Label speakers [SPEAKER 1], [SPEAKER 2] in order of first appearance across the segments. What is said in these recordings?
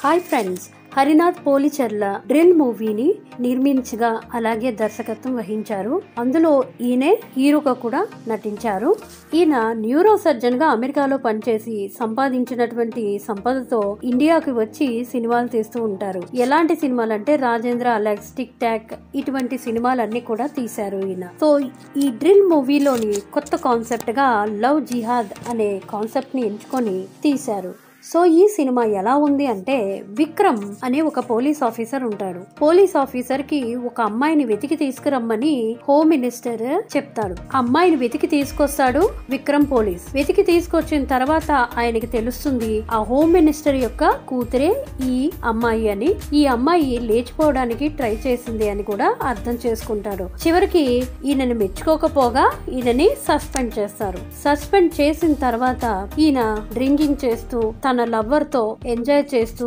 [SPEAKER 1] Hi friends, Harinath Policherla drill మూవీని నిర్మించగా అలాగే దర్శకత్వం వహించారు. అందులో ఈయనే హీరోగా కూడా నటించారు. ఈయన న్యూరో సర్జన్ గా అమెరికాలో పనిచేసి సంపాదించినటువంటి సంపదతో ఇండియాకి వచ్చి సినిమాలు తీస్తూ ఉంటారు. ఎలాంటి సినిమాలు అంటే రాజేంద్ర, అలెక్స్, టిక్ టాక్ ఇటువంటి సినిమాలన్నీ కూడా తీశారు ఈయన. సో ఈ డ్రిల్ మూవీలోని కొత్త కాన్సెప్ట్ గా లవ్ జిహాద్ అనే కాన్సెప్ట్ ని ఎంచుకొని తీశారు. సో ఈ సినిమా ఎలా ఉంది అంటే, విక్రమ్ అనే ఒక పోలీస్ ఆఫీసర్ ఉంటాడు. పోలీస్ ఆఫీసర్ కి ఒక అమ్మాయిని వెతికి తీసుకురమ్మని హోమ్ మినిస్టర్ చెప్తాడు. అమ్మాయిని వెతికి తీసుకొస్తాడు విక్రమ్ పోలీస్. వెతికి తీసుకొచ్చిన తర్వాత ఆయనకి తెలుస్తుంది ఆ హోమ్ మినిస్టర్ యొక్క కూతురే ఈ అమ్మాయి అని. ఈ అమ్మాయి లేచిపోవడానికి ట్రై చేసింది అని కూడా అర్థం చేసుకుంటాడు. చివరికి ఈయనని మెచ్చుకోకపోగా ఈయనని సస్పెండ్ చేస్తారు. సస్పెండ్ చేసిన తర్వాత ఈయన డ్రింకింగ్ చేస్తూ తన లవ్వర్ తో ఎంజాయ్ చేస్తూ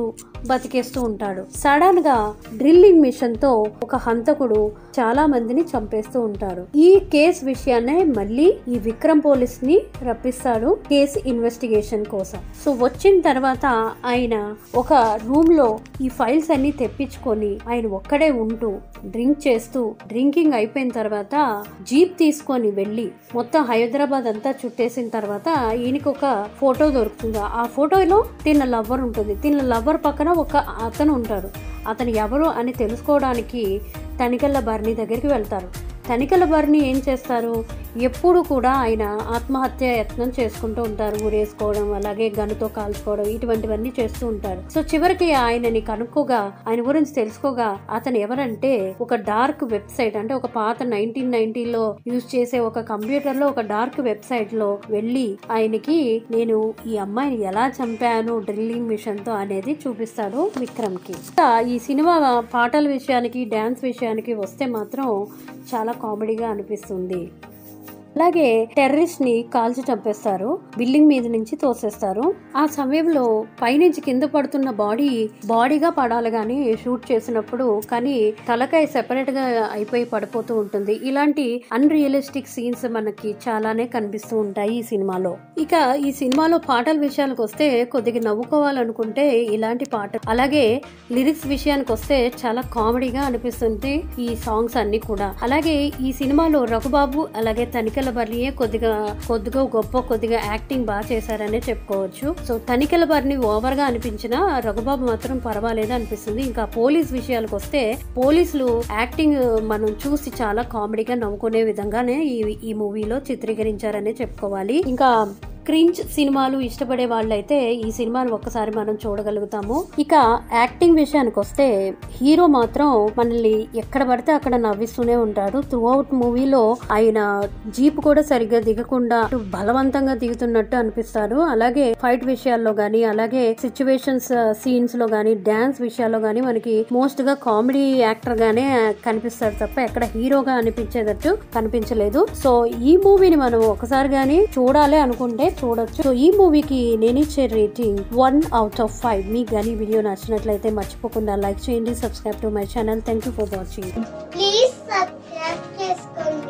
[SPEAKER 1] బతికేస్తూ ఉంటాడు. సడన్ గా డ్రిల్లింగ్ మిషన్ తో ఒక హంతకుడు చాలా మందిని చంపేస్తూ ఉంటాడు. ఈ కేసు విషయాన్నే మళ్ళీ ఈ విక్రమ్ పోలీస్ ని రప్పిస్తాడు కేసు ఇన్వెస్టిగేషన్ కోసం. సో వచ్చిన తర్వాత ఆయన ఒక రూమ్ లో ఈ ఫైల్స్ అన్ని తెప్పించుకొని ఆయన ఒక్కడే ఉంటూ డ్రింక్ చేస్తూ, డ్రింకింగ్ అయిపోయిన తర్వాత జీప్ తీసుకొని వెళ్లి మొత్తం హైదరాబాద్ అంతా చుట్టేసిన తర్వాత ఈయనకి ఒక ఫోటో దొరుకుతుంది. ఆ ఫోటోలో తిన్న లవ్వర్ ఉంటుంది. తిన్న లవ్వర్ పక్కన ఒక అతను ఉంటాడు. అతను ఎవరు అని తెలుసుకోవడానికి తనికెళ్ళ బర్నీ దగ్గరికి వెళ్తారు. తనికెళ్ళ బర్నీ ఏం చేస్తారు, ఎప్పుడు కూడా ఆయన ఆత్మహత్య యత్నం చేసుకుంటూ ఉంటారు. ఊరేసుకోవడం, అలాగే గన్నుతో కాల్చుకోవడం, ఇటువంటివన్నీ చేస్తూ ఉంటారు. సో చివరికి ఆయనని కనుక్కోగా, ఆయన గురించి తెలుసుకోగా, అతను ఎవరంటే ఒక డార్క్ వెబ్సైట్, అంటే ఒక పాత 1990లో యూజ్ చేసే ఒక కంప్యూటర్ లో ఒక డార్క్ వెబ్సైట్ లో వెళ్లి ఆయనకి నేను ఈ అమ్మాయిని ఎలా చంపాను డ్రిల్లింగ్ మిషన్ తో అనేది చూపిస్తాడు విక్రమ్ కి. ఈ సినిమా పాటల విషయానికి, డాన్స్ విషయానికి వస్తే మాత్రం చాలా కామెడీగా అనిపిస్తుంది. అలాగే టెర్రరిస్ట్ ని కాల్చి చంపేస్తారు, బిల్డింగ్ మీద నుంచి తోసేస్తారు. ఆ సమయంలో పైనుంచి కింద పడుతున్న బాడీగా పడాలి గాని షూట్ చేసినప్పుడు, కానీ తలకాయ సెపరేట్ గా అయిపోయి పడిపోతూ ఉంటుంది. ఇలాంటి అన్రియలిస్టిక్ సీన్స్ మనకి చాలానే కనిపిస్తూ ఉంటాయి ఈ సినిమాలో. ఇక ఈ సినిమాలో పాటల విషయానికి వస్తే కొద్దిగా నవ్వుకోవాలనుకుంటే ఇలాంటి పాటలు, అలాగే లిరిక్స్ విషయానికి వస్తే చాలా కామెడీగా అనిపిస్తుంది ఈ సాంగ్స్ అన్ని కూడా. అలాగే ఈ సినిమాలో రఘుబాబు అలాగే తనికెళ్ళ బర్నీయే కొద్దిగా కొద్దిగా యాక్టింగ్ బాగా చేశారనే చెప్పుకోవచ్చు. సో తనికెళ్ళ బర్నీ ఓవర్ గా అనిపించిన రఘుబాబు మాత్రం పర్వాలేదు అనిపిస్తుంది. ఇంకా పోలీస్ విషయాలకు వస్తే పోలీసులు యాక్టింగ్ మనం చూసి చాలా కామెడీగా నవ్వుకునే విధంగానే ఈ మూవీలో చిత్రీకరించారనే చెప్పుకోవాలి. ఇంకా క్రింజ్ సినిమాలు ఇష్టపడే వాళ్ళైతే ఈ సినిమాను ఒక్కసారి మనం చూడగలుగుతాము. ఇక యాక్టింగ్ విషయానికి వస్తే హీరో మాత్రం మనల్ని ఎక్కడ పడితే అక్కడ నవ్విస్తూనే ఉంటాడు. త్రూ అవుట్ మూవీలో ఆయన జీప్ కూడా సరిగ్గా దిగకుండా బలవంతంగా దిగుతున్నట్టు అనిపిస్తాడు. అలాగే ఫైట్ విషయాల్లో గానీ, అలాగే సిచ్యువేషన్స్ సీన్స్ లో గానీ, డాన్స్ విషయాల్లో గానీ మనకి మోస్ట్ గా కామెడీ యాక్టర్ గానే కనిపిస్తాడు తప్ప ఎక్కడ హీరోగా అనిపించేటట్టు కనిపించలేదు. సో ఈ మూవీని మనం ఒకసారి గానీ చూడాలి అనుకుంటే చూడొచ్చు. సో ఈ మూవీకి నేను ఇచ్చే రేటింగ్ 1/5. మీకు గానీ వీడియో నచ్చినట్లయితే మర్చిపోకుండా లైక్ చేయండి, subscribe to my channel. Thank you for watching.
[SPEAKER 2] Please subscribe చేసుకోండి.